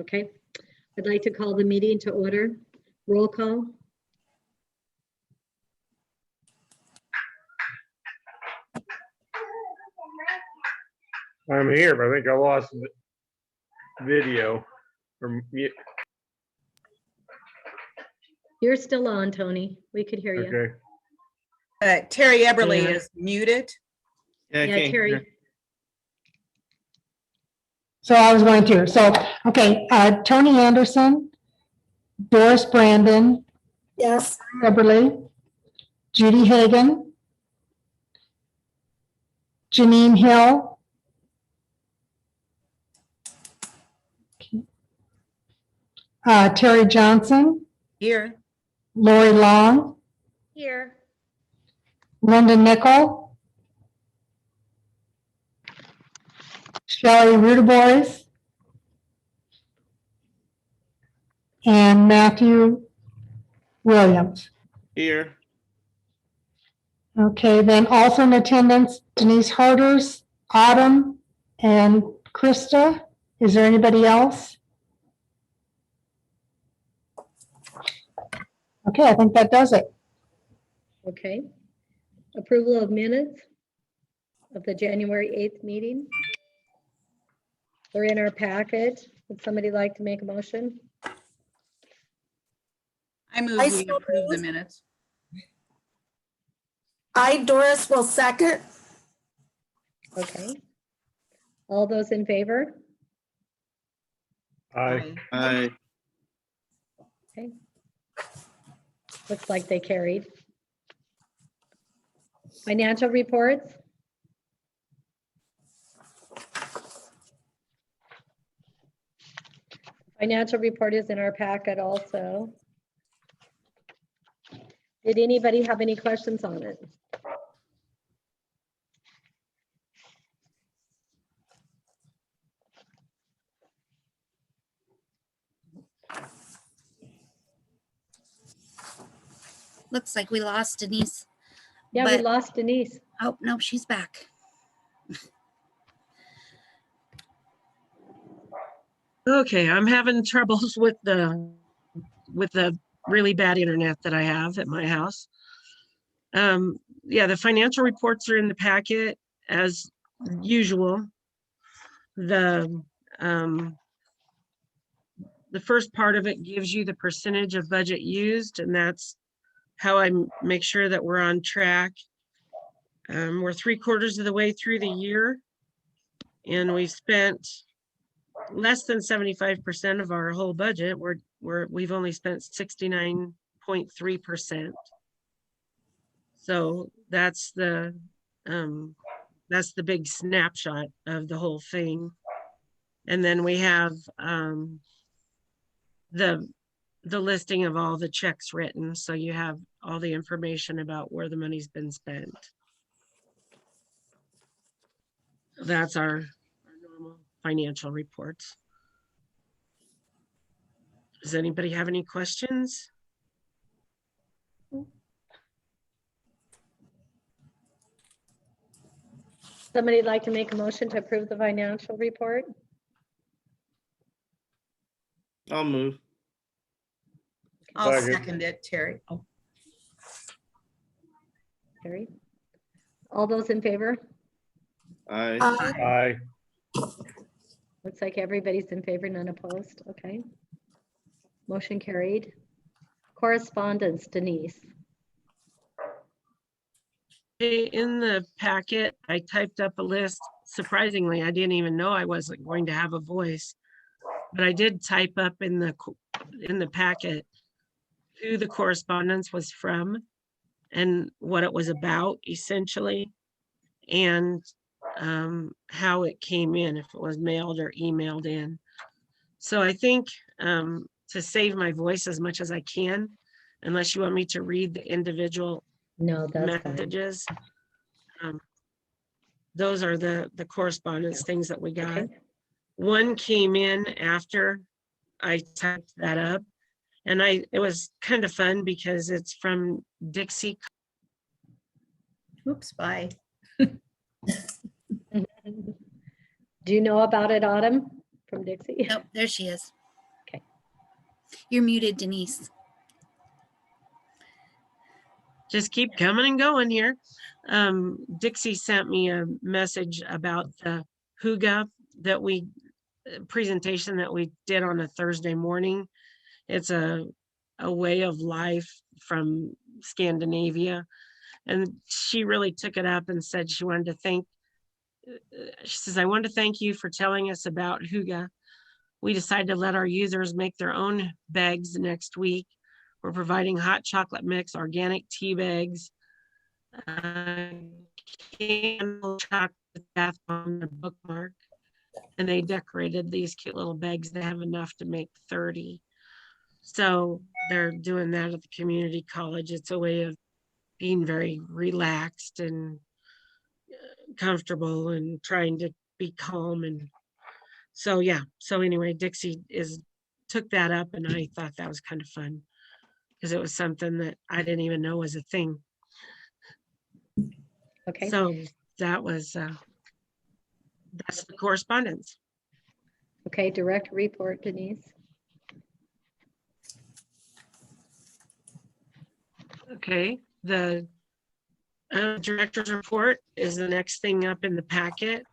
Okay, I'd like to call the meeting to order. Roll call. I'm here, but I think I lost the video. You're still on, Tony. We could hear you. Okay. Terry Eberly Yeah. is muted. Yeah, Terry. So I was going through. So, okay, Tony Anderson, Doris Brandon. Yes. Eberly, Judy Hagan, Janine Hill. Terry Johnson, Here. Lori Long, Here. Linda Nickel, Shelley Rudebois, and Matthew Williams. Here. Okay, then also in attendance, Denise Harders, Autumn, and Krista. Is there anybody else? Okay, I think that does it. Okay. Approval of minutes of the January 8th meeting. They're in our packet. Would somebody like to make a motion? I move we approve the minutes. Doris, will second. Okay. All those in favor? Aye. Aye. Okay. Looks like they carried. Financial reports. Financial report is in our packet also. Did anybody have any questions on it? Looks like we lost Denise. Yeah, we lost Denise. Oh, no, she's back. Okay, I'm having troubles with the really bad internet that I have at my house. Yeah, the financial reports are in the packet as usual. The first part of it gives you the percentage of budget used, and that's how I make sure that we're on track. We're 3/4 of the way through the year, and we've spent less than 75% of our whole budget. We've only spent 69.3%. So that's the big snapshot of the whole thing. And then we have the listing of all the checks written, so you have all the information about where the money's been spent. That's our normal financial reports. Does anybody have any questions? Somebody'd like to make a motion to approve the financial report? I'll move. I'll Second. second it, Terry. Oh, Terry? All those in favor? Aye. Aye. Looks like everybody's in favor, none opposed. Okay. Motion carried. Correspondence, Denise. In the packet, I typed up a list. Surprisingly, I didn't even know I wasn't going to have a voice, but I did type up in the packet who the correspondence was from and what it was about, essentially, and how it came in, if it was mailed or emailed in. So I think to save my voice as much as I can, unless you want me to read the individual No, that's fine. messages. Those are the correspondence things that we got. Okay. One came in after I typed that up, and it was kind of fun because it's from Dixie. oops, bye. Do you know about it, Autumn, from Dixie? Nope, there she is. You're muted, Denise. Just keep coming and going here. Dixie sent me a message about the Huga presentation that we did on a Thursday morning. It's a way of life from Scandinavia. And she really took it up and said she wanted to she says, I want to thank you for telling us about Huga. We decided to let our users make their own bags next week. We're providing hot chocolate mix, organic tea bags, candle chocolate bath bomb, a bookmark, and they decorated these cute little bags. They have enough to make 30. So they're doing that at the community college. It's a way of being very relaxed and comfortable and trying to be calm. And so, yeah. So anyway, Dixie took that up, and I thought that was kind of fun because it was something that I didn't even know was a thing. Okay, So that was, that's the correspondence. okay, direct report, Denise. Okay, the director's report is the next thing up in the packet.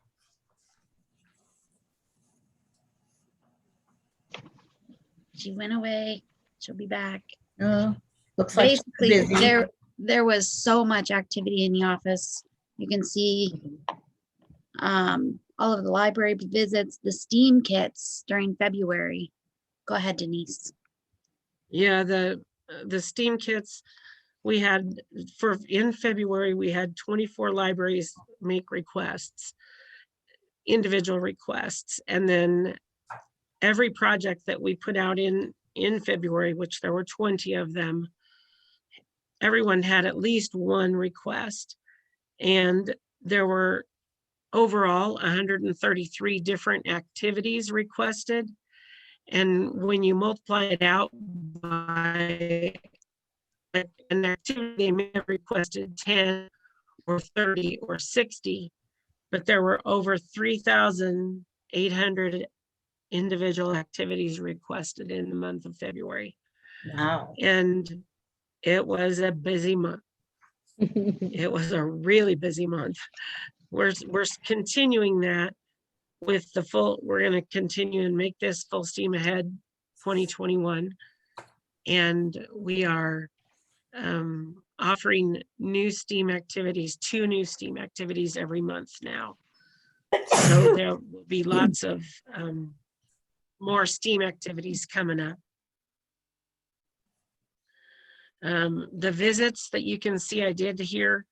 She went away. She'll be back. Looks like she's Basically, busy. there was so much activity in the office. You can see all of the library visits, the STEAM kits during February. Go ahead, Denise. Yeah, the STEAM kits we had in February, we had 24 libraries make requests, individual requests, and then every project that we put out in February, which there were 20 of them, everyone had at least one request. And there were overall 133 different activities requested. And when you multiply it out by an activity, they may have requested 10 or 30 or 60, but there were over 3,800 individual activities requested in the month of February. Wow. And it was a busy month. It was a really busy month. We're continuing that with we're going to continue and make this full steam ahead 2021. And we are offering new STEAM activities, 2 new STEAM activities every month now. So there will be lots of more STEAM activities coming up. The visits that you can see I did here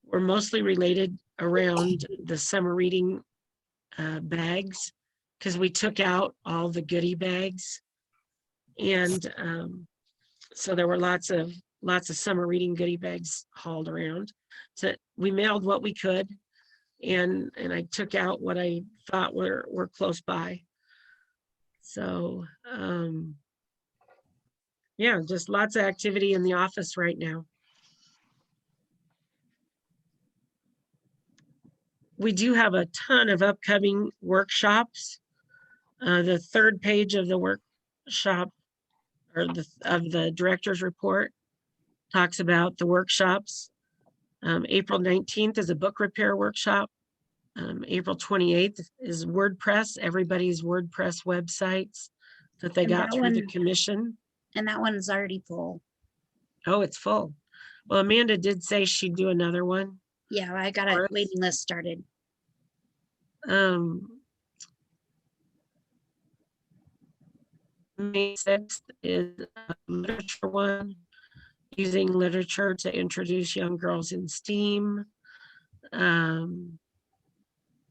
were mostly related around the summer reading bags, because we took out all the goodie bags. And so there were lots of summer reading goodie bags hauled around. So we mailed what we could, and I took out what I thought were close by. So yeah, just lots of activity in the office right now. We do have a ton of upcoming workshops. The 3rd page of the workshop of the director's report talks about the workshops. April 19th is a book repair workshop. April 28th is WordPress, everybody's WordPress websites that they And got that through the one- commission. And that one is already full. Oh, it's full. Well, Amanda did say she'd do another one. Yeah, I got Or- a waiting list started. May 6th is a literature one, using literature to introduce young girls in STEAM.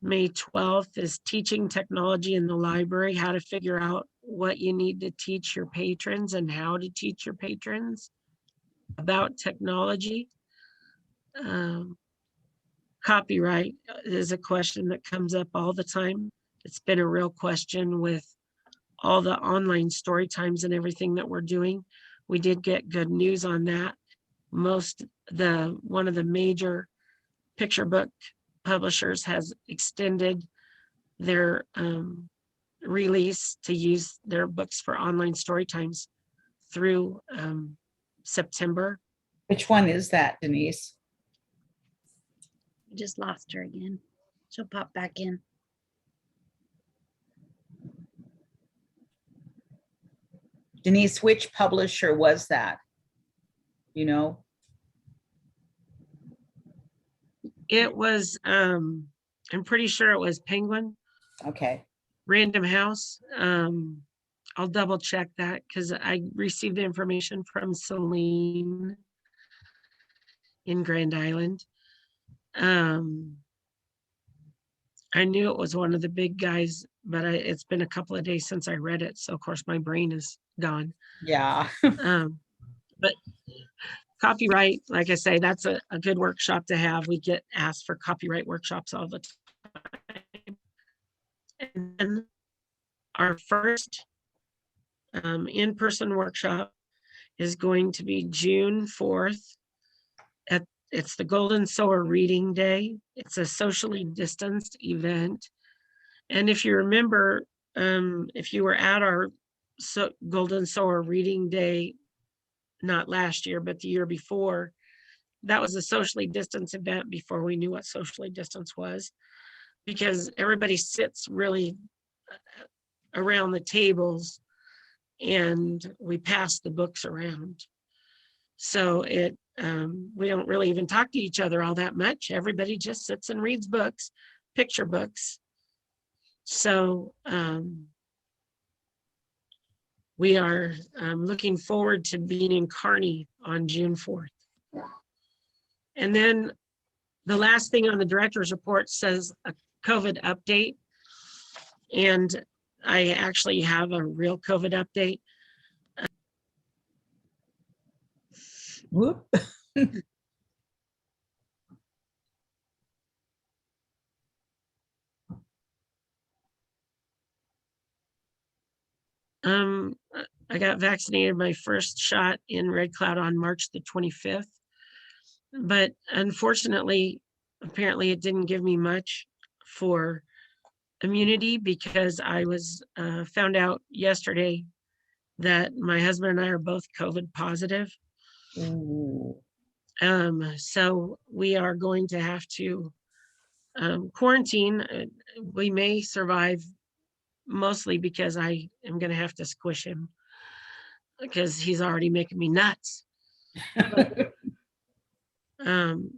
May 12th is teaching technology in the library, how to figure out what you need to teach your patrons and how to teach your patrons about technology. Copyright is a question that comes up all the time. It's been a real question with all the online story times and everything that we're doing. We did get good news on that. One of the major picture book publishers has extended their release to use their books for online story times through September. Which one is that, Denise? I just lost her again. She'll pop back in. Denise, which publisher was that? You know? It was, I'm pretty sure it was Penguin Okay. Random House. I'll double check that because I received the information from Celine in Grand Island. I knew it was one of the big guys, but it's been a couple of days since I read it. So of course my brain is gone. Yeah. But copyright, like I say, that's a good workshop to have. We get asked for copyright workshops all the time. And then our first in-person workshop is going to be June 4th. It's the Golden Sower Reading Day. It's a socially distanced event. And if you remember, if you were at our Golden Sower Reading Day, not last year, but the year before, that was a socially distanced event before we knew what socially distance was, because everybody sits really around the tables and we pass the books around. So we don't really even talk to each other all that much. Everybody just sits and reads books, picture books. So we are looking forward to being in Kearney on June 4th. And then the last thing on the director's report says a COVID update. And I actually have a real COVID update. Whoop. I got vaccinated my first shot in Red Cloud on March the 25th. But unfortunately, apparently it didn't give me much for immunity because I was found out yesterday that my husband and I are both COVID positive. Ooh. So we are going to have to quarantine. We may survive, mostly because I am going to have to squish him because he's already making me nuts.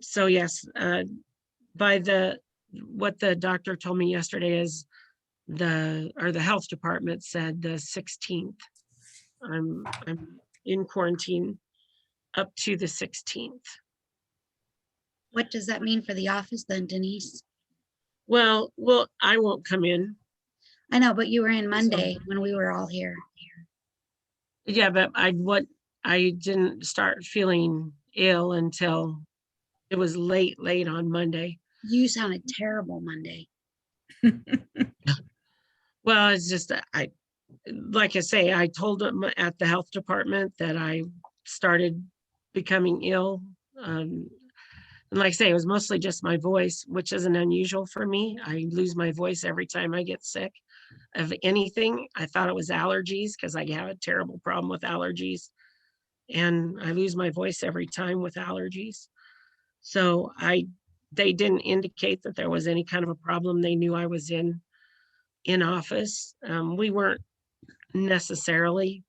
So yes, by what the doctor told me yesterday is the health department said the 16th. I'm in quarantine up to the 16th. What does that mean for the office then, Denise? Well, I won't come in. I know, but you were in Monday when we were all here. Yeah, but I didn't start feeling ill until it was late on Monday. You sounded terrible Monday. Well, it's just like I say, I told them at the health department that I started becoming ill. And like I say, it was mostly just my voice, which isn't unusual for me. I lose my voice every time I get sick of anything. I thought it was allergies because I have a terrible problem with allergies. And I lose my voice every time with allergies. So they didn't indicate that there was any kind of a problem. They knew I was in office. We weren't necessarily,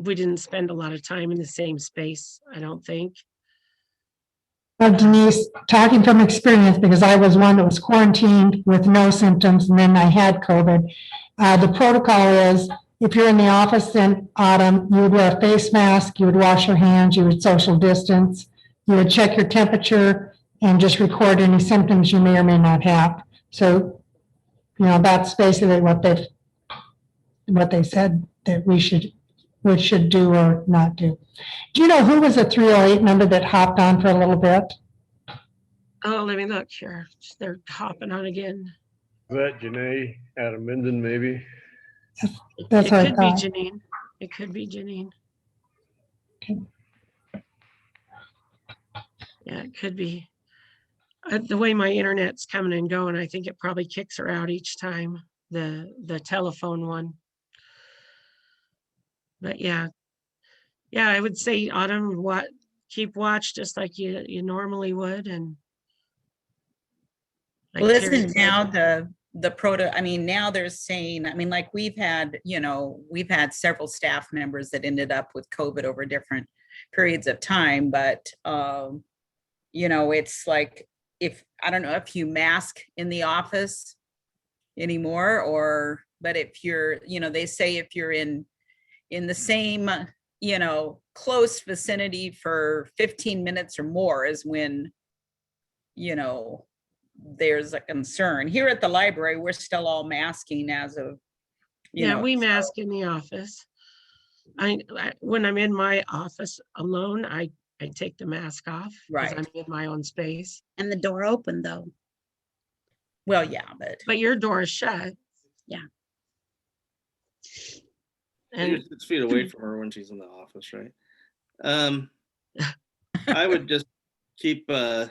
we didn't spend a lot of time in the same space, I don't think. Well, Denise, talking from experience, because I was one that was quarantined with no symptoms, and then I had COVID. The protocol is, if you're in the office in autumn, you would wear a face mask, you would wash your hands, you would social distance, you would check your temperature, and just record any symptoms you may or may not have. So, that's basically what they said that we should do or not do. Do you know who was a 308 number that hopped on for a little bit? Oh, let me look here. They're hopping on again. Is that Janae Adam Minden, maybe? That's It what I could be thought. Janine. It could be Janine. Okay. Yeah, it could be. The way my internet's coming and going, I think it probably kicks her out each time, the telephone one. But yeah, I would say Autumn, keep watch just like you normally would, and like Well, Terry isn't said, now I mean, now they're saying, I mean, like we've had several staff members that ended up with COVID over different periods of time, but, it's like, I don't know if you mask in the office anymore, but if you're, they say if you're in the same, close vicinity for 15 minutes or more is when, there's a concern. Here at the library, we're still all masking as of, we so- mask in the office. When I'm in my office alone, I take the mask off because Right. I'm in my own space. And the door open though. Well, yeah, But your door is shut. Yeah. And You're 6 feet away from her when she's in the office, right? I would just keep an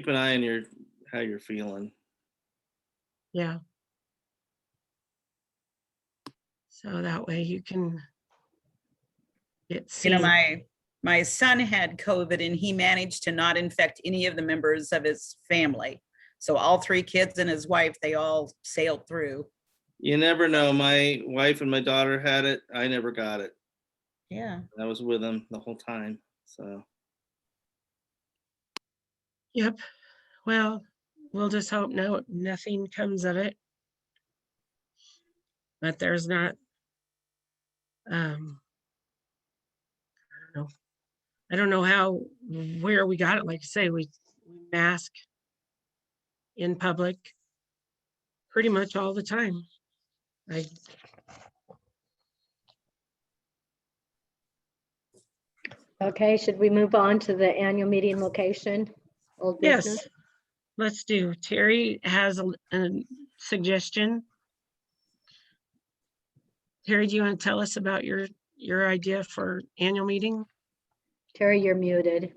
eye on how you're feeling. yeah. So that way you can get seen. my son had COVID and he managed to not infect any of the members of his family. So all 3 kids and his wife, they all sailed through. You never know. My wife and my daughter had it. I never got it. Yeah. I was with them the whole time. So Yep. Well, we'll just hope nothing comes of it. But there's not, I don't know where we got it. Like I say, we mask in public pretty much all the time. Okay, should we move on to the annual meeting location? Old business? Yes, let's do. Terry has a suggestion. Terry, do you want to tell us about your idea for annual meeting? Terry, you're muted.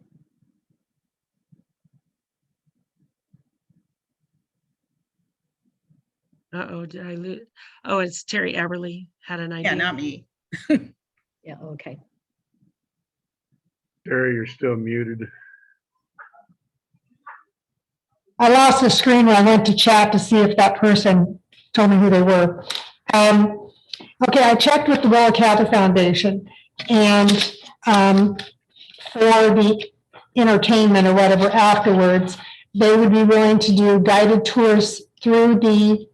Uh-oh, did I lose? Oh, it's Terry Eberly had an idea. Yeah, not me. Yeah, okay. Terry, you're still muted. I lost the screen when I went to chat to see if that person told me who they were. Okay, I checked with the Willa Cather Foundation, and for the entertainment or whatever afterwards, they would be willing to do guided tours through the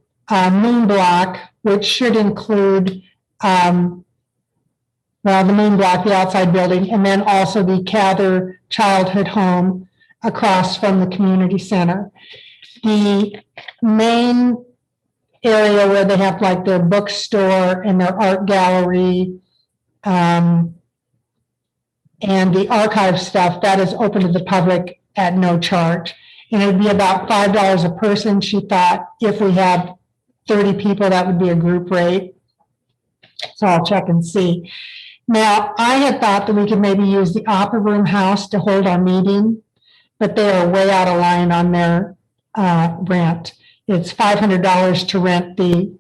moon block, which should include the moon block, the outside building, and then also the Cather Childhood Home across from the community center. The main area where they have like their bookstore and their art gallery and the archive stuff, that is open to the public at no charge. And it would be about $5 a person. She thought if we had 30 people, that would be a group rate. So I'll check and see. Now, I had thought that we could maybe use the Opera Room House to hold our meeting, but they are way out of line on their rent. It's $500 to rent the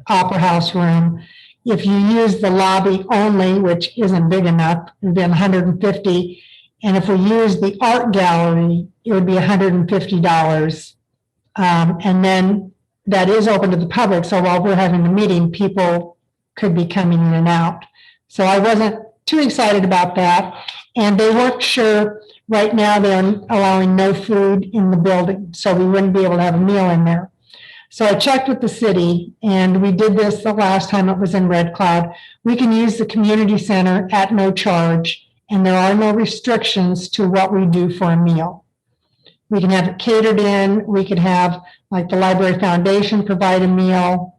Opera House room. If you use the lobby only, which isn't big enough, it would be $150. And if we use the art gallery, it would be $150. And then that is open to the public. So while we're having the meeting, people could be coming in and out. So I wasn't too excited about that. And they weren't sure. Right now, they're allowing no food in the building, so we wouldn't be able to have a meal in there. So I checked with the city, and we did this the last time it was in Red Cloud. We can use the community center at no charge, and there are no restrictions to what we do for a meal. We can have it catered in. We could have, like, the Library Foundation provide a meal.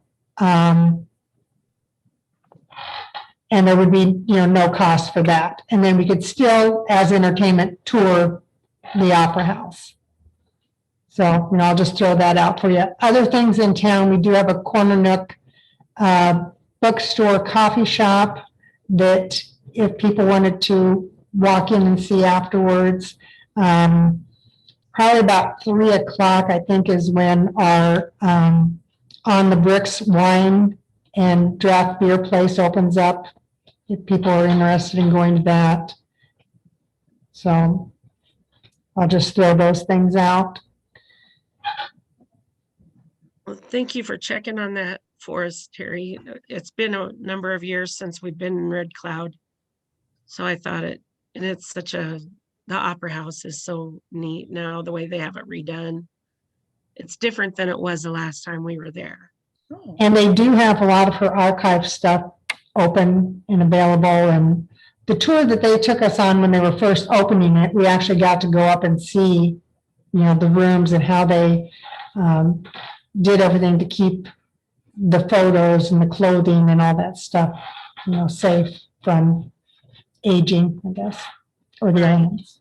And there would be, no cost for that. And then we could still, as entertainment, tour the Opera House. So, I'll just throw that out for you. Other things in town, we do have a Corner Nook bookstore coffee shop that if people wanted to walk in and see afterwards. probably about 3 o'clock, I think, is when our On the Bricks wine and draft beer place opens up, if people are interested in going to that. So I'll just throw those things out. Well, thank you for checking on that for us, Terry. It's been a number of years since we've been in Red Cloud. So I thought and it's the Opera House is so neat now, the way they have it redone. It's different than it was the last time we were there. And they do have a lot of her archive stuff open and available. And the tour that they took us on when they were first opening it, we actually got to go up and see, the rooms and how they did everything to keep the photos and the clothing and all that stuff, safe from aging, I guess, or the elements.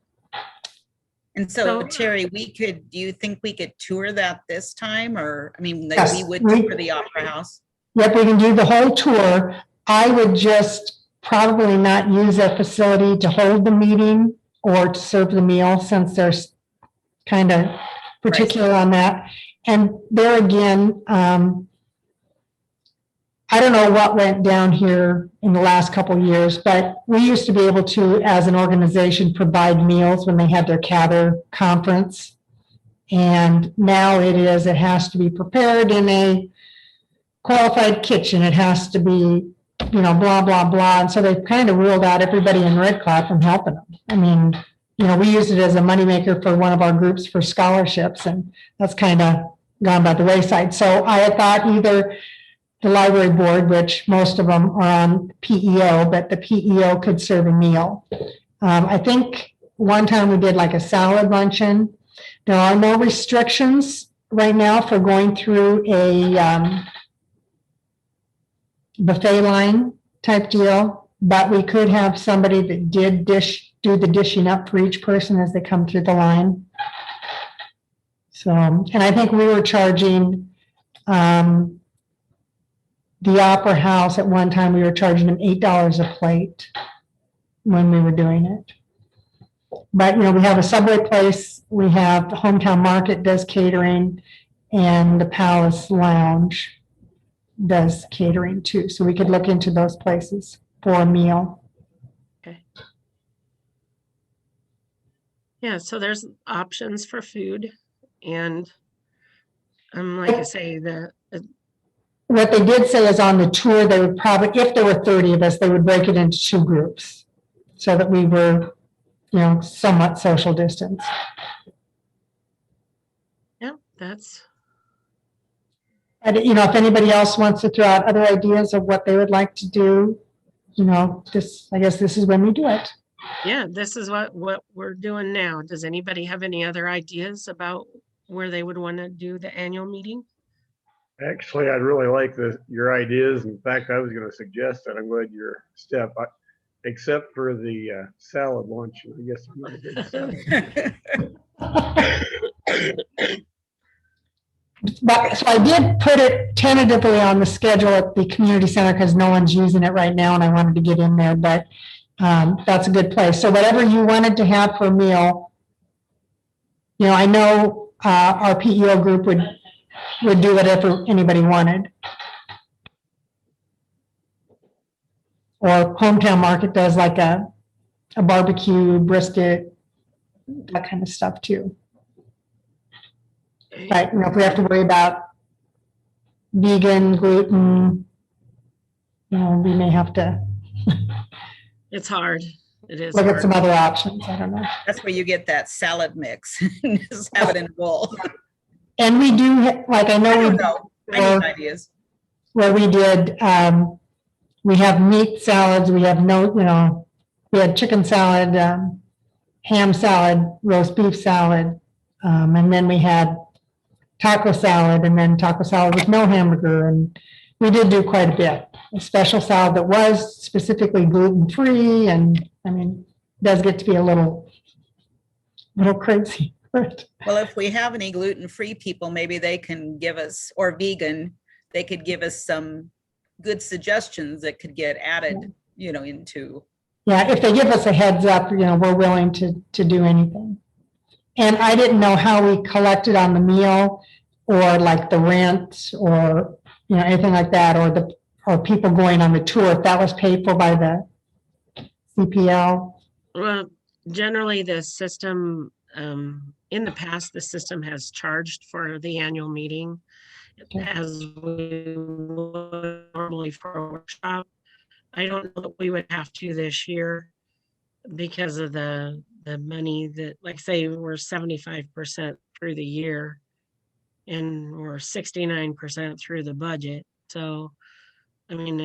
And so So- Terry, do you think we could tour that this time? Or, I mean, that Yes, we would we- tour the Opera House? Yep, we can do the whole tour. I would just probably not use that facility to hold the meeting or to serve the meal, since there's kind of particular on that. And there again, I don't know what went down here in the last couple of years, but we used to be able to, as an organization, provide meals when they had their CATHER conference. And now it has to be prepared in a qualified kitchen. It has to be, blah, blah, blah. And so they've kind of ruled out everybody in Red Cloud from helping them. I mean, we used it as a moneymaker for one of our groups for scholarships, and that's kind of gone by the wayside. So I had thought either the library board, which most of them are on PEO, but the PEO could serve a meal. I think one time we did like a salad luncheon. There are no restrictions right now for going through a buffet line type deal, but we could have somebody that did do the dishing up for each person as they come through the line. So, and I think we were charging the Opera House at one time, we were charging them $8 a plate when we were doing it. But, we have a Subway place, we have the Hometown Market does catering, and the Palace Lounge does catering too. So we could look into those places for a meal. Okay. Yeah, so there's options for food, and like I say, What they did say is on the tour, they would probably, if there were 30 of us, they would break it into 2 groups so that we were, somewhat social distance. yeah, that's, And, if anybody else wants to throw out other ideas of what they would like to do, I guess this is when we do it. yeah, this is what we're doing now. Does anybody have any other ideas about where they would want to do the annual meeting? Actually, I'd really like your ideas. In fact, I was going to suggest that. I'm glad your step, except for the salad lunch. I guess I'm not a big salad. But, so I did put it tentatively on the schedule at the community center because no one's using it right now and I wanted to get in there, but that's a good place. So whatever you wanted to have for a meal, I know our PEO group would do whatever anybody wanted. Or Hometown Market does like a barbecue, brisket, that kind of stuff too. But, if we have to worry about vegan, gluten, we may have to It's hard. It is look at hard. some other options. I don't know. That's where you get that salad mix. Just have it in a bowl. And we do, like, I I know don't we, know. I need ideas. where we did, we have meat salads, we have we had chicken salad, ham salad, roast beef salad, and then we had taco salad, and then taco salad with no hamburger, and we did do quite a bit. A special salad that was specifically gluten-free, and it does get to be a little crazy. Well, if we have any gluten-free people, maybe they can give us, or vegan, they could give us some good suggestions that could get added, into. Yeah, if they give us a heads up, we're willing to do anything. And I didn't know how we collected on the meal or like the rent or, anything like that, or people going on the tour, if that was paid for by the CPL. Well, generally the system, in the past, the system has charged for the annual meeting as we would normally for a workshop. I don't know that we would have to this year because of the money that, like say, we're 75% through the year and we're 69% through the budget. So, I mean,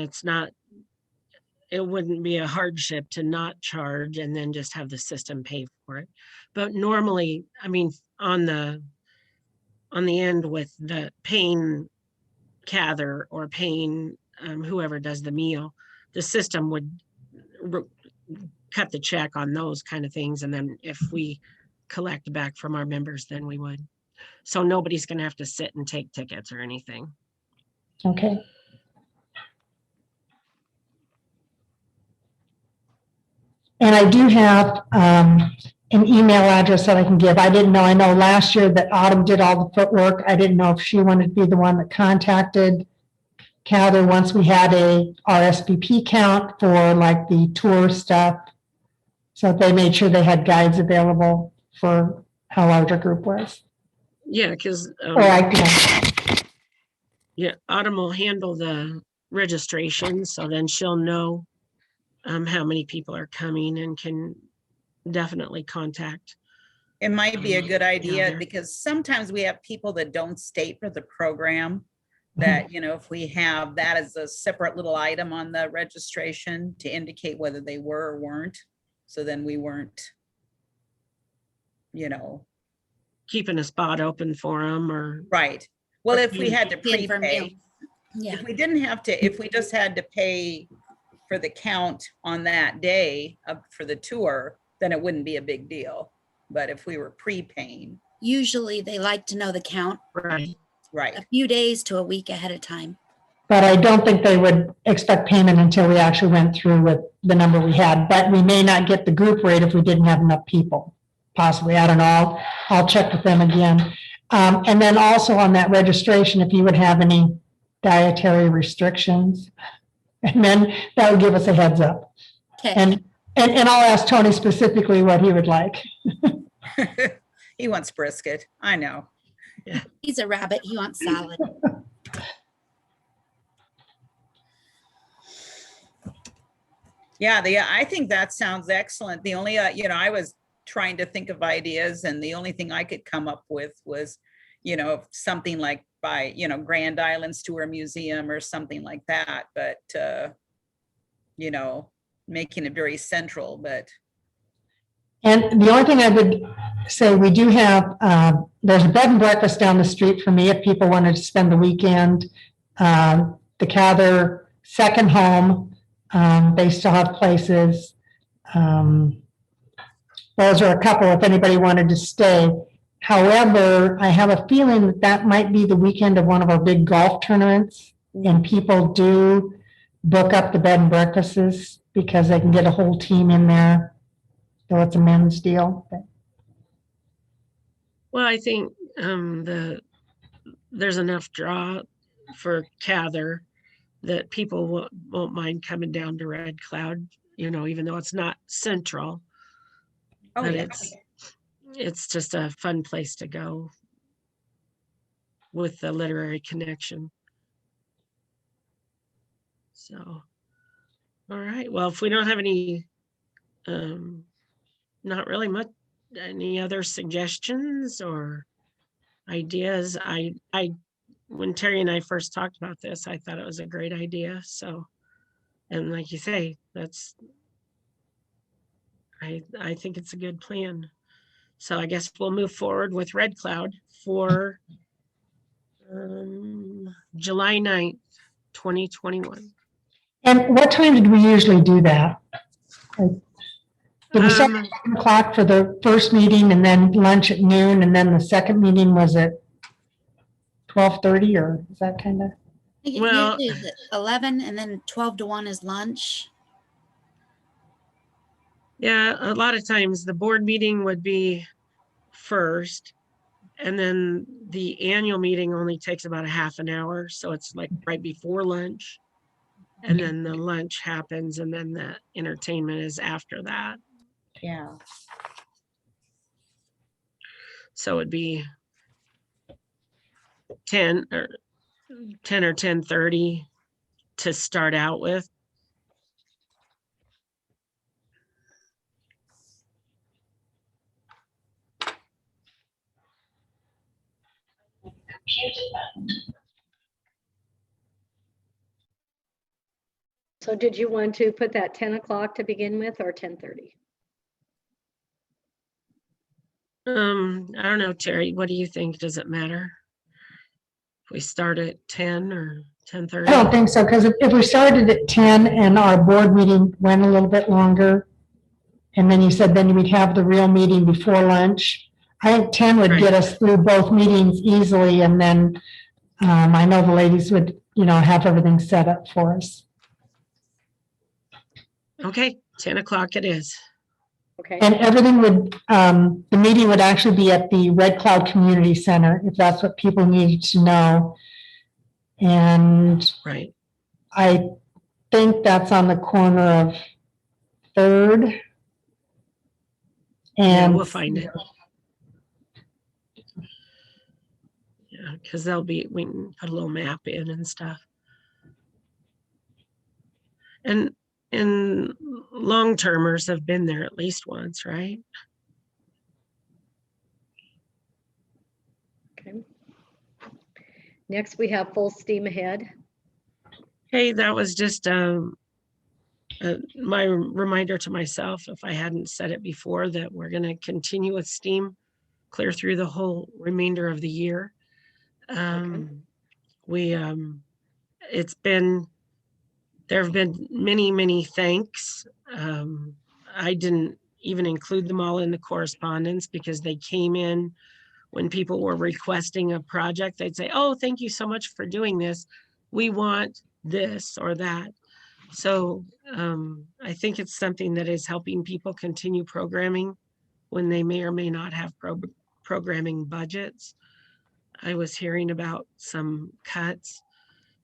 it wouldn't be a hardship to not charge and then just have the system pay for it. But normally, I mean, on the end with the paying Cather or paying whoever does the meal, the system would cut the check on those kind of things. And then if we collect back from our members, then we would. So nobody's going to have to sit and take tickets or anything. Okay. And I do have an email address that I can give. I didn't know. I know last year that Autumn did all the footwork. I didn't know if she wanted to be the one that contacted Cather once we had a RSVP count for like the tour stuff. So they made sure they had guides available for how large our group was. Yeah, because Autumn will handle the registration, so then she'll know how many people are coming and can definitely contact. It might be a good idea there. because sometimes we have people that don't state for the program that, if we have that as a separate little item on the registration to indicate whether they were or weren't. So then we weren't, Keeping a spot open for them or. right. Well, if we had to Paying for meals. prepay, Yeah, if we didn't have to, if we just had to pay for the count on that day for the tour, then it wouldn't be a big deal. But if we were prepaying, usually they like to know the count Right. right, a few days to a week ahead of time. but I don't think they would expect payment until we actually went through with the number we had. But we may not get the group rate if we didn't have enough people. Possibly, I don't know. I'll check with them again. And then also on that registration, if you would have any dietary restrictions, and then that would give us a heads up. Okay, And I'll ask Tony specifically what he would like. he wants brisket. I know. he's a rabbit. He wants salad. Yeah, I think that sounds excellent. The only, I was trying to think of ideas and the only thing I could come up with was, something like by, Grand Islands Tour Museum or something like that, but, making it very central, but. And the only thing I would say, we do have, there's a bed and breakfast down the street for me if people wanted to spend the weekend. The Cather second home, they still have places. Those are a couple if anybody wanted to stay. However, I have a feeling that might be the weekend of one of our big golf tournaments, and people do book up the bed and breakfasts because they can get a whole team in there. So it's a men's deal. Well, I think there's enough draw for Cather that people won't mind coming down to Red Cloud, even though it's not central. Oh, But yeah. it's just a fun place to go with the literary connection. So, all right. Well, if we don't have any, not really much, any other suggestions or ideas, when Terry and I first talked about this, I thought it was a great idea. So, and like you say, I think it's a good plan. So I guess we'll move forward with Red Cloud for July 9th, 2021. And what time did we usually do that? Did we start at 11 o'clock for the first meeting and then lunch at noon, and then the second meeting was at 12:30, or is that kind of? I think Well- usually it's 11 and then 12 to 1 is lunch. Yeah, a lot of times the board meeting would be first. And then the annual meeting only takes about a half an hour. So it's like right before lunch. And then the lunch happens and then the entertainment is after that. Yeah. So it'd be 10 or 10:30 to start out with. So did you want to put that 10 o'clock to begin with or 10:30? I don't know, Terry, what do you think? Does it matter? If we start at 10 or I don't 10:30? think so, because if we started at 10 and our board meeting went a little bit longer, and then you said then we'd have the real meeting before lunch, I think 10 would get Right. us through both meetings easily, and then I know the ladies would, have everything set up for us. Okay, 10 o'clock it is. Okay, And everything would, the meeting would actually be at the Red Cloud Community Center, if that's what people needed to know. And Right. I think that's on the corner of Third. Yeah, And we'll find it. Yeah, because we can put a little map in and stuff. And long-termers have been there at least once, right? okay. Next, we have full steam ahead. Hey, that was just my reminder to myself, if I hadn't said it before, that we're going to continue with STEAM clear through the whole remainder of the year. There have been many thanks. I didn't even include them all in the correspondence because they came in when people were requesting a project. They'd say, oh, thank you so much for doing this. We want this or that. So I think it's something that is helping people continue programming when they may or may not have programming budgets. I was hearing about some cuts.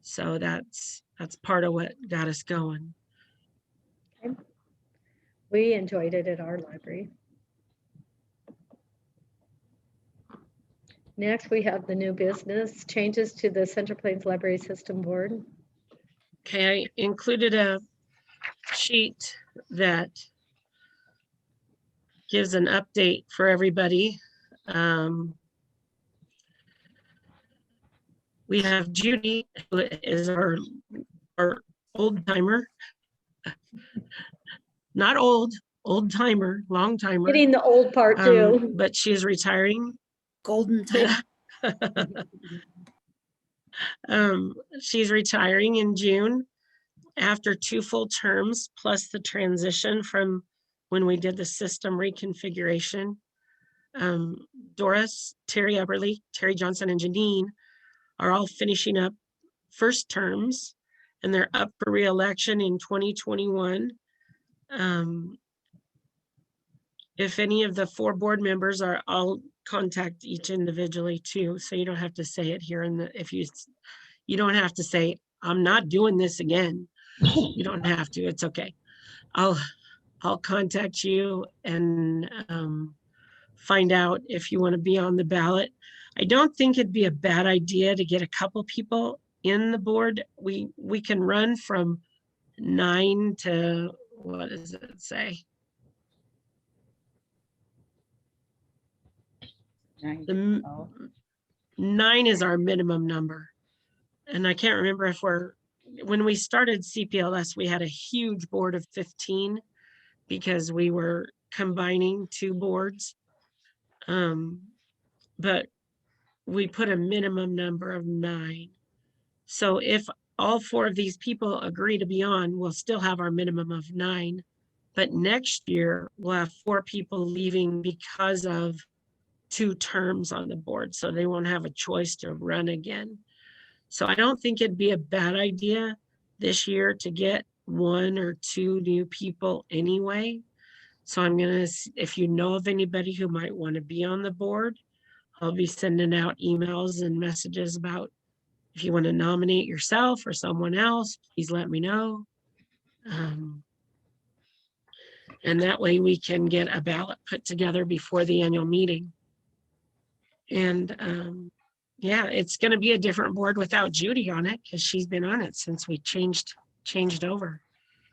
So that's part of what got us going. We enjoyed it at our library. Next, we have the new business, changes to the Central Plains Library System Board. Okay, I included a sheet that gives an update for everybody. We have Judy, who is our old timer. Not old timer, long timer. Getting the old part too. But she is retiring. Golden time. She's retiring in June after 2 full terms, plus the transition from when we did the system reconfiguration. Doris, Terry Eberly, Terry Johnson, and Janine are all finishing up first terms, and they're up for re-election in 2021. If any of the 4 board members are, I'll contact each individually too, so you don't have to say it here. If you don't have to say, I'm not doing this again. You don't have to, it's okay. I'll contact you and find out if you want to be on the ballot. I don't think it'd be a bad idea to get a couple people in the board. We can run from 9 to, what does it say? The 9 is our minimum number. And I can't remember if when we started CPLS, we had a huge board of 15 because we were combining 2 boards. But we put a minimum number of 9. So if all 4 of these people agree to be on, we'll still have our minimum of 9. But next year, we'll have 4 people leaving because of 2 terms on the board. So they won't have a choice to run again. So I don't think it'd be a bad idea this year to get 1 or 2 new people anyway. So I'm gonna, if you know of anybody who might want to be on the board, I'll be sending out emails and messages about if you want to nominate yourself or someone else, please let me know. And that way we can get a ballot put together before the annual meeting. And yeah, it's going to be a different board without Judy on it because she's been on it since we changed over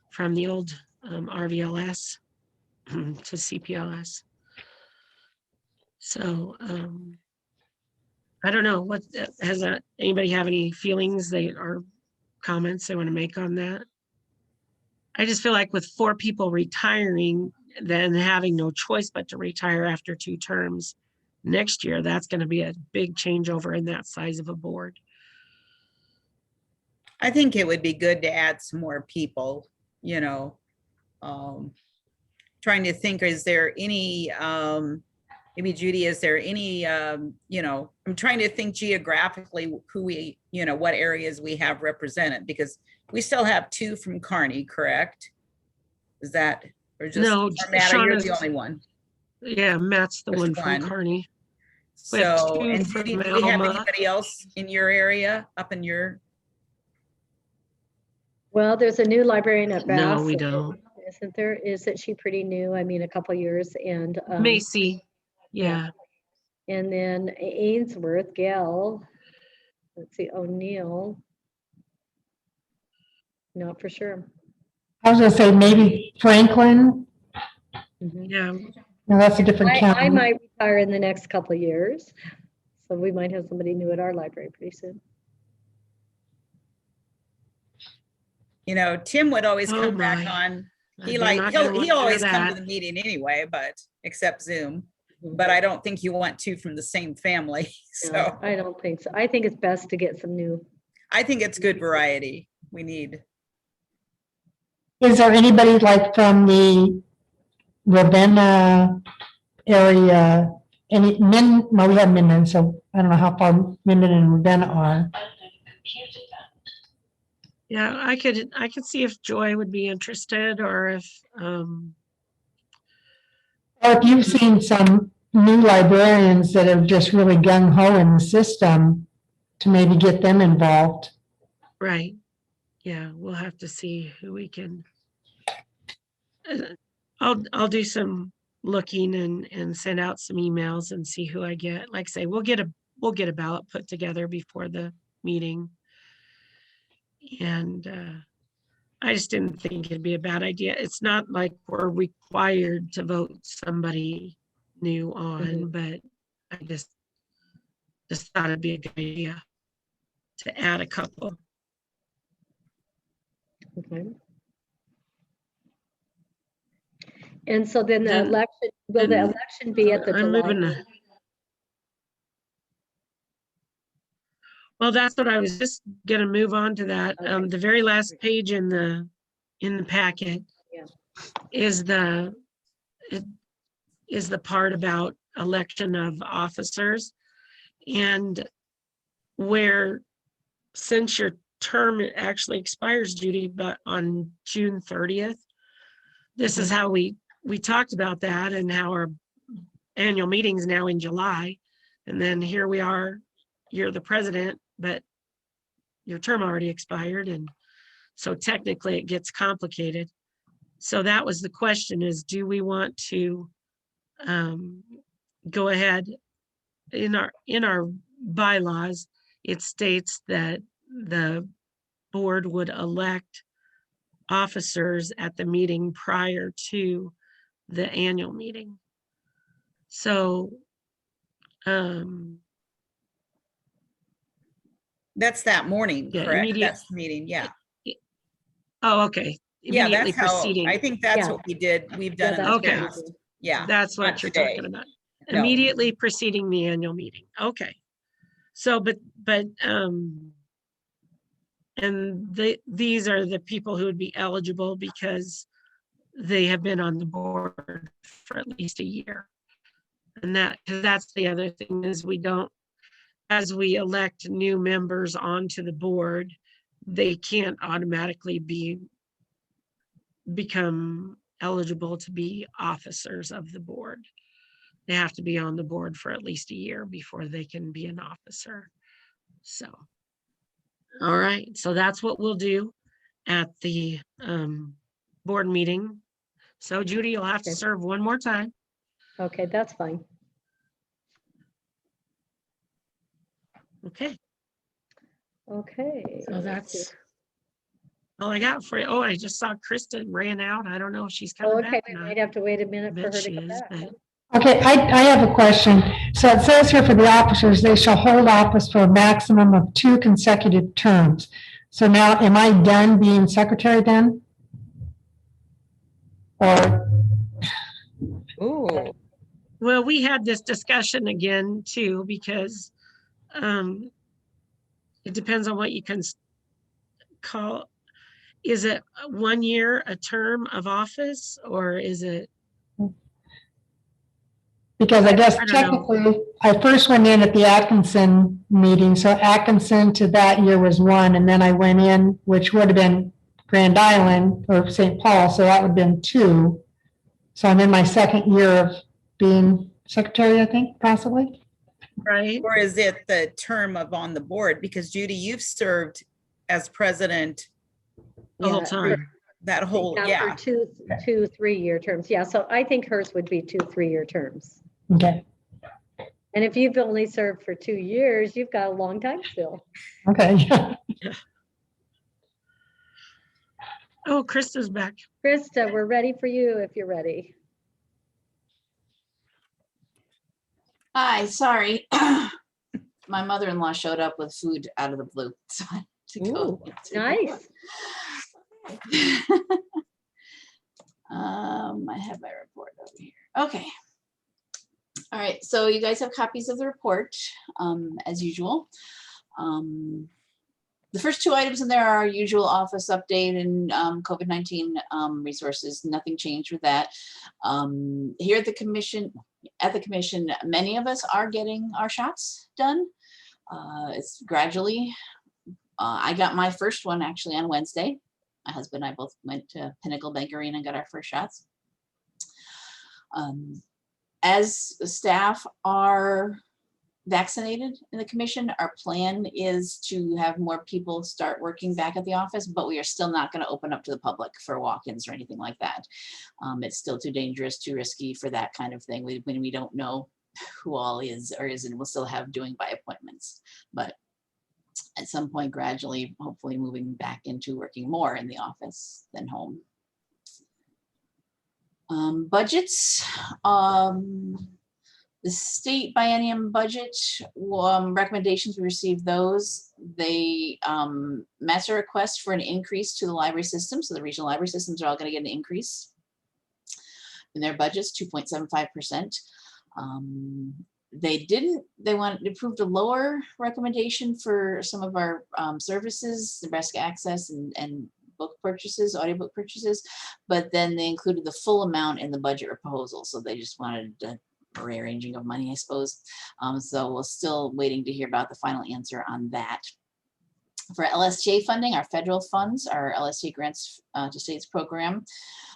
from the old RVLS to CPLS. So I don't know what has anybody have any feelings or comments they want to make on that? I just feel like with 4 people retiring, then having no choice but to retire after 2 terms next year, that's going to be a big changeover in that size of a board. I think it would be good to add some more people, trying to think, is there any, maybe Judy, is there any, I'm trying to think geographically who we, what areas we have represented, because we still have 2 from Kearney, correct? Is that, or just, No, or Matt, you're the Shauna's- only one? Yeah, Matt's the Just one from one. Kearney. We have So, 2 and from Judy, do we have Alma. anybody else in your area, up in your, Well, there's a new librarian at Bass. No, we don't. Isn't there? Isn't she pretty new? I mean, a couple years, and Macy, yeah. and then Ainsworth, Gail. Let's see, O'Neill. Not for sure. I was gonna say maybe Franklin. Mhm. Yeah, No, that's a different I county. might retire in the next couple of years, so we might have somebody new at our library pretty soon. Tim would always Oh come back my. on. He They're not gonna want he to hear always come to that. the meeting anyway, but except Zoom. Mhm. But I don't think you want 2 from the same family. No, So I don't think so. I think it's best to get some new. I think it's good variety. We need, Is there anybody like from the Ravenna area? Well, we have Minden, so I don't know how far Minden and Ravenna are. Yeah, I could see if Joy would be interested, or if Or if you've seen some new librarians that are just really gung ho in the system, to maybe get them involved. right. Yeah, we'll have to see who we can. I'll do some looking and send out some emails and see who I get. Like I say, we'll get a ballot put together before the meeting. And I just didn't think it'd be a bad idea. It's not like we're required to vote somebody new on, but I just thought it'd be a good idea to add a couple. Okay. And so then the Then- election, will the then election be at the I'm July? moving to- Well, that's what I was just gonna move on to that. Okay. The very last page in the packet Yeah. is the part about election of officers, and where, since your term actually expires, Judy, but on June 30th, this is how we talked about that, and how our annual meeting's now in July. And then here we are, you're the president, but your term already expired. And so technically it gets complicated. So that was the question, is do we want to go ahead in our bylaws? It states that the board would elect officers at the meeting prior to the annual meeting. So, that's that morning, Yeah, correct? immediate- That's the meeting, yeah. oh, okay. Yeah, Immediately that's how, preceding. I think that's Yeah. what we've done Yeah, in the that's what we Okay. past. do. Yeah, That's not what you're today. talking about. No. Immediately preceding the annual meeting. Okay. So, and these are the people who would be eligible because they have been on the board for at least a year. And that's the other thing, is we don't, as we elect new members onto the board, they can't automatically become eligible to be officers of the board. They have to be on the board for at least a year before they can be an officer. So, all right, so that's what we'll do at the board meeting. So Judy, you'll have to Okay. serve one more time. Okay, that's fine. Okay, Okay. so let's that's see. all I got for you. Oh, I just saw Kristen ran out. I don't know if she's Oh, coming okay, back we or might not. have to wait a I minute for bet her to she come is, back. but Okay, I have a question. So it says here for the officers, they shall hold office for a maximum of 2 consecutive terms. So now, am I done being secretary then? Or, Ooh. well, we had this discussion again too, because it depends on what you can call. Is it 1 year a term of office, or is it? because I guess I don't know. technically, I first went in at the Atkinson meeting, so Atkinson to that year was 1, and then I went in, which would have been Grand Island or St. Paul, so that would have been 2. So I'm in my second year of being secretary, I think, possibly. Right. Or is it the term of on the board? Because Judy, you've served as president The whole Yeah, time. that whole, Yeah, for yeah. 2 3-year terms. Yeah, so I think hers would be 2 3-year terms. Okay, And if you've only served for 2 years, you've got a long time still. okay. Oh, Krista's back. Krista, we're ready for you if you're ready. Hi, sorry. My mother-in-law showed up with food out of the blue, so I had to go. Ooh, Nice. I have my report over here. Okay. All right, so you guys have copies of the report, as usual. The first 2 items in there are our usual office update and COVID-19 resources. Nothing changed with that. Here at the commission, many of us are getting our shots done. It's gradually. I got my first one actually on Wednesday. My husband and I both went to Pinnacle Bank Arena and got our first shots. As staff are vaccinated in the commission, our plan is to have more people start working back at the office, but we are still not going to open up to the public for walk-ins or anything like that. It's still too dangerous, too risky for that kind of thing when we don't know who all is or isn't. We'll still have doing by appointments, but at some point gradually, hopefully moving back into working more in the office than home. Budgets. The state biennium budget recommendations, we received those. They match a request for an increase to the library system. So the regional library systems are all going to get an increase in their budgets, 2.75%. They approved a lower recommendation for some of our services, Nebraska Access and book purchases, audiobook purchases, but then they included the full amount in the budget proposal. So they just wanted a rearranging of money, I suppose. So we're still waiting to hear about the final answer on that. For LSTA funding, our federal funds, our LSTA grants to states program,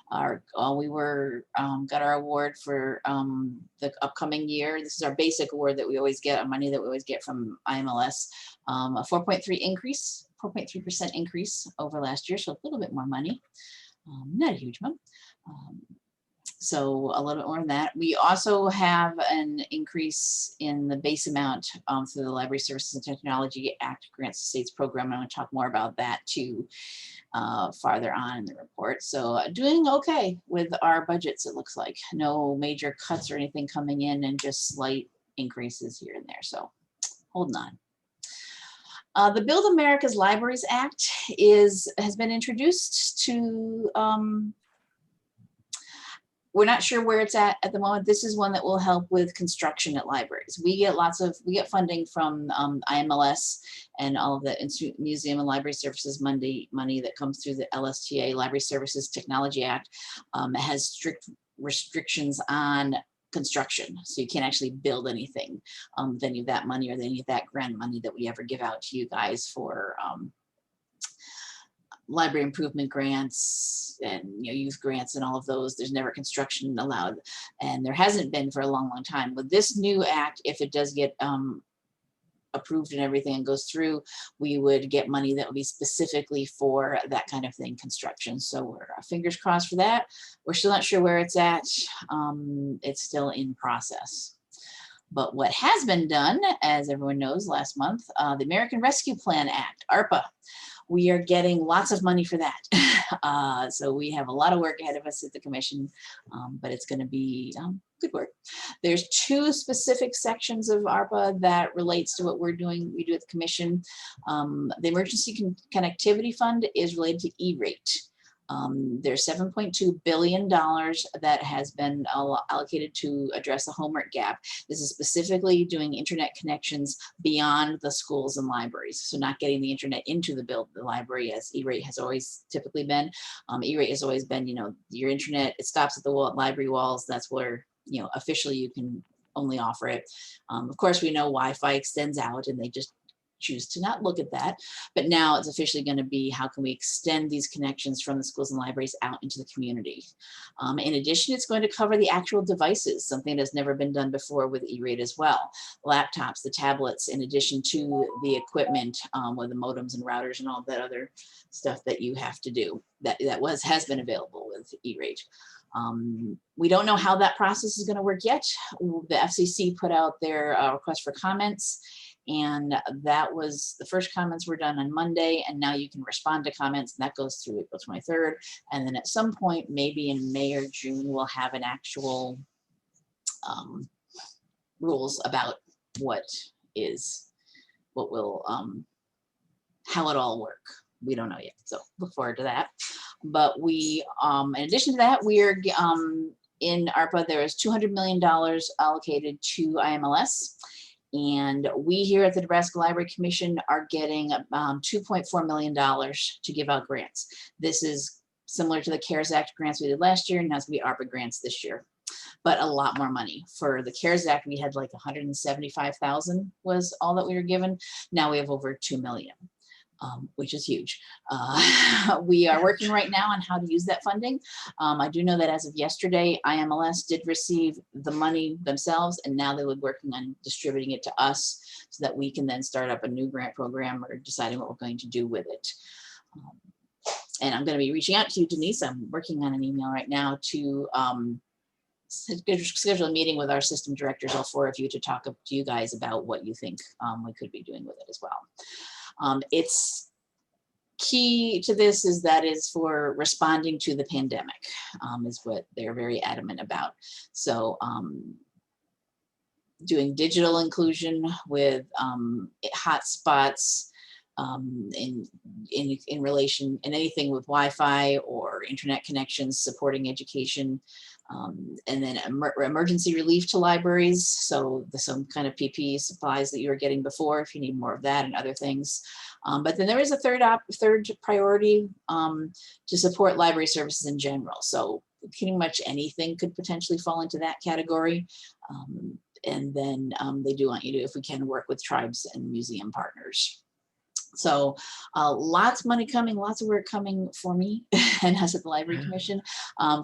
we got our award for the upcoming year. This is our basic award that we always get, money that we always get from IMLS, a 4.3% increase over last year, so a little bit more money, not a huge one. So a little bit more than that. We also have an increase in the base amount through the Library Services and Technology Act Grants to States program. I'm going to talk more about that too farther on in the report. So doing okay with our budgets, it looks like. No major cuts or anything coming in, and just slight increases here and there. So holding on. The Build America's Libraries Act has been introduced to we're not sure where it's at the moment. This is one that will help with construction at libraries. We get funding from IMLS and all of the museum and library services money that comes through the LSTA, Library Services Technology Act. It has strict restrictions on construction, so you can't actually build anything with any of that money or any of that grant money that we ever give out to you guys for library improvement grants and, you know, youth grants and all of those. There's never construction allowed, and there hasn't been for a long, long time. With this new act, if it does get approved and everything and goes through, we would get money that would be specifically for that kind of thing, construction. So we're fingers crossed for that. We're still not sure where it's at. It's still in process. But what has been done, as everyone knows, last month, the American Rescue Plan Act, ARPA, we are getting lots of money for that. So we have a lot of work ahead of us at the commission, but it's going to be good work. There's 2 specific sections of ARPA that relates to what we do at the commission. The Emergency Connectivity Fund is related to E-rate. There's $7.2 billion that has been allocated to address the homework gap. This is specifically doing internet connections beyond the schools and libraries. So not getting the internet into the library, as E-rate has always typically been. E-rate has always been, you know, your internet, it stops at the library walls. That's where, you know, officially you can only offer it. Of course, we know Wi-Fi extends out, and they just choose to not look at that. But now it's officially going to be, how can we extend these connections from the schools and libraries out into the community? In addition, it's going to cover the actual devices, something that's never been done before with E-rate as well. Laptops, the tablets, in addition to the equipment with the modems and routers and all that other stuff that you have to do that has been available with E-rate. We don't know how that process is going to work yet. The FCC put out their request for comments, and that was, the first comments were done on Monday, and now you can respond to comments, and that goes through April 23rd. And then at some point, maybe in May or June, we'll have an actual rules about what will, how it all work. We don't know yet, so look forward to that. But we, in addition to that, we are in ARPA, there is $200 million allocated to IMLS. And we here at the Nebraska Library Commission are getting $2.4 million to give out grants. This is similar to the CARES Act grants we did last year, and now it's going to be ARPA grants this year, but a lot more money. For the CARES Act, we had like 175,000 was all that we were given. Now we have over 2 million. Which is huge. We are working right now on how to use that funding. I do know that as of yesterday, IMLS did receive the money themselves, and now they were working on distributing it to us so that we can then start up a new grant program or deciding what we're going to do with it. And I'm going to be reaching out to you, Denise. I'm working on an email right now to schedule a meeting with our system directors, all 4 of you, to talk to you guys about what you think we could be doing with it as well. It's key to this is for responding to the pandemic, is what they're very adamant about. So doing digital inclusion with hotspots in relation, and anything with Wi-Fi or internet connections, supporting education, and then emergency relief to libraries. So some kind of PPE supplies that you were getting before, if you need more of that and other things. But then there is a third priority to support library services in general. So pretty much anything could potentially fall into that category. And then they do want you to, if we can, work with tribes and museum partners. So lots of money coming, lots of work coming for me and us at the Library Commission.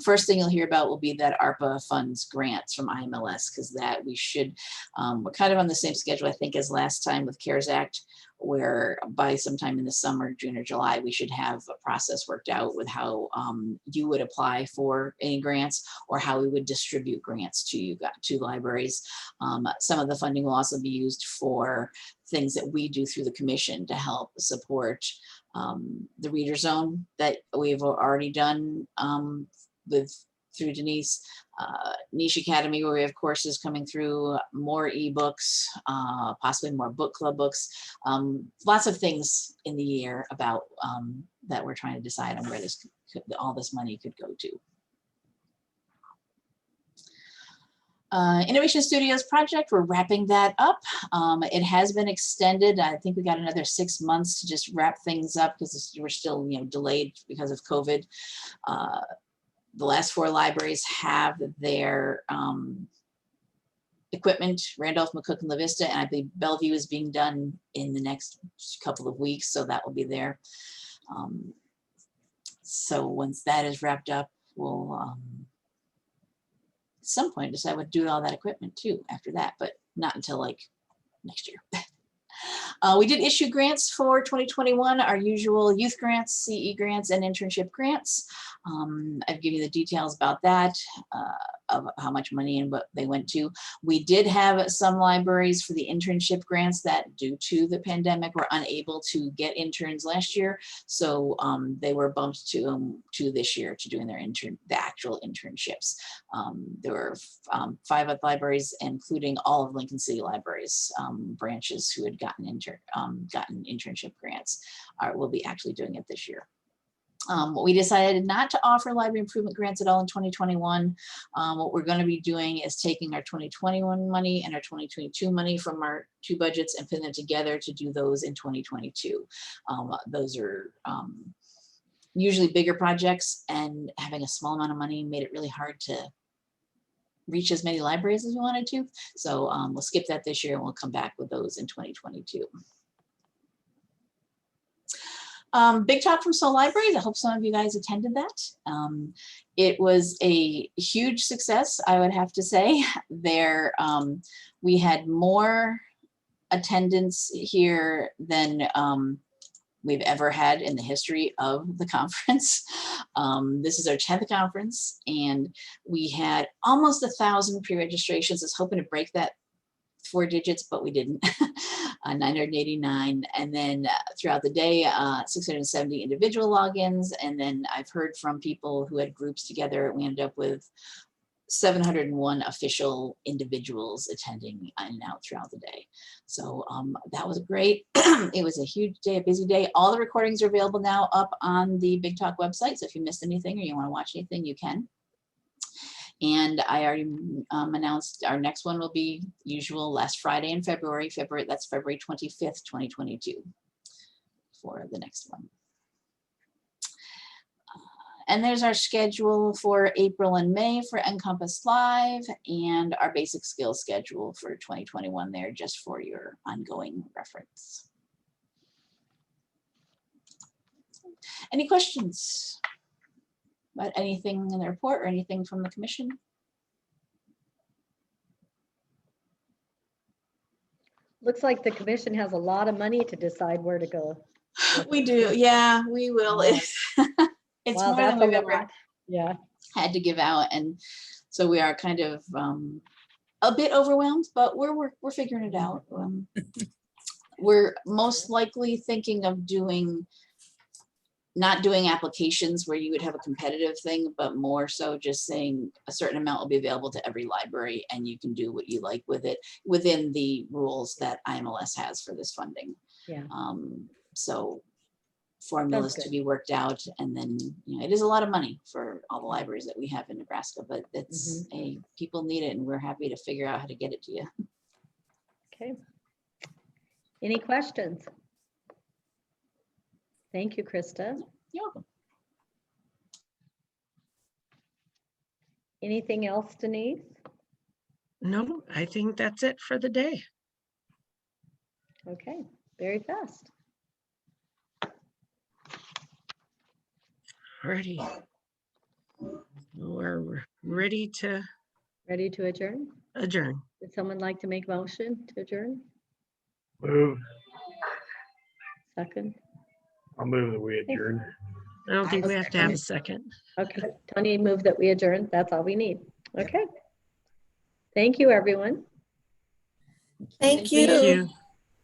First thing you'll hear about will be that ARPA funds grants from IMLS, because that we should, we're kind of on the same schedule, I think, as last time with CARES Act, where by sometime in the summer, June or July, we should have a process worked out with how you would apply for any grants or how we would distribute grants to libraries. Some of the funding will also be used for things that we do through the commission to help support the Reader Zone that we've already done through Denise, Niche Academy, where we have courses coming through, more ebooks, possibly more book club books, lots of things in the air about that we're trying to decide on where all this money could go to. Innovation Studios project, we're wrapping that up. It has been extended. I think we got another 6 months to just wrap things up because we're still, delayed because of COVID. The last 4 libraries have their equipment, Randolph, McCook, and La Vista, and I believe Bellevue is being done in the next couple of weeks, so that will be there. So once that is wrapped up, we'll at some point decide what to do with all that equipment too after that, but not until like next year. We did issue grants for 2021, our usual youth grants, CE grants, and internship grants. I've given you the details about that, of how much money and what they went to. We did have some libraries for the internship grants that, due to the pandemic, were unable to get interns last year. So they were bumped to this year to doing their the actual internships. There were 5 libraries, including all of Lincoln City Libraries branches who had gotten internship grants will be actually doing it this year. We decided not to offer library improvement grants at all in 2021. What we're going to be doing is taking our 2021 money and our 2022 money from our 2 budgets and putting them together to do those in 2022. Those are usually bigger projects, and having a small amount of money made it really hard to reach as many libraries as we wanted to. So we'll skip that this year and we'll come back with those in 2022. Big Talk from Seoul Libraries. I hope some of you guys attended that. It was a huge success, I would have to say. We had more attendance here than we've ever had in the history of the conference. This is our 10th conference, and we had almost 1,000 pre-registrations. I was hoping to break that 4 digits, but we didn't. 989, and then throughout the day 670 individual logins, and then I've heard from people who had groups together. We ended up with 701 official individuals attending in and out throughout the day. So that was great. It was a huge day, a busy day. All the recordings are available now up on the Big Talk website, so if you missed anything or you want to watch anything, you can. And I already announced our next one will be usual last Friday in February. That's February 25th, 2022 for the next one. And there's our schedule for April and May for Encompass Live, and our basic skills schedule for 2021 there, just for your ongoing reference. Any questions about anything in the report or anything from the commission? Looks like the commission has a lot of money to decide where to go. We do, yeah, we will. Yeah. It's Wow, more than that's a we've ever lot. Yeah. had to give out, and so we are kind of a bit overwhelmed, but we're figuring it out. We're most likely thinking of not doing applications where you would have a competitive thing, but more so just saying a certain amount will be available to every library and you can do what you like with it within the rules that IMLS has for this funding. Yeah. So formulas to be worked out, and then it is a lot of money for all the libraries that we have in Nebraska, but it's people need it, and we're happy to figure out how to get it to you. Okay. Any questions? Thank you, Krista. You're welcome. Anything else, Denise? No, I think that's it for the day. Okay, very fast. Alrighty. We're ready to Ready to adjourn? adjourn. Would someone like to make a motion to adjourn? Move. Second? I'll move that we adjourn. I don't think we have to have a second. Okay, Tony moved that we adjourn. That's all we need. Okay. Thank you, everyone. Thank Thank you.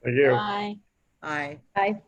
Thank you. Bye. Aye. Bye.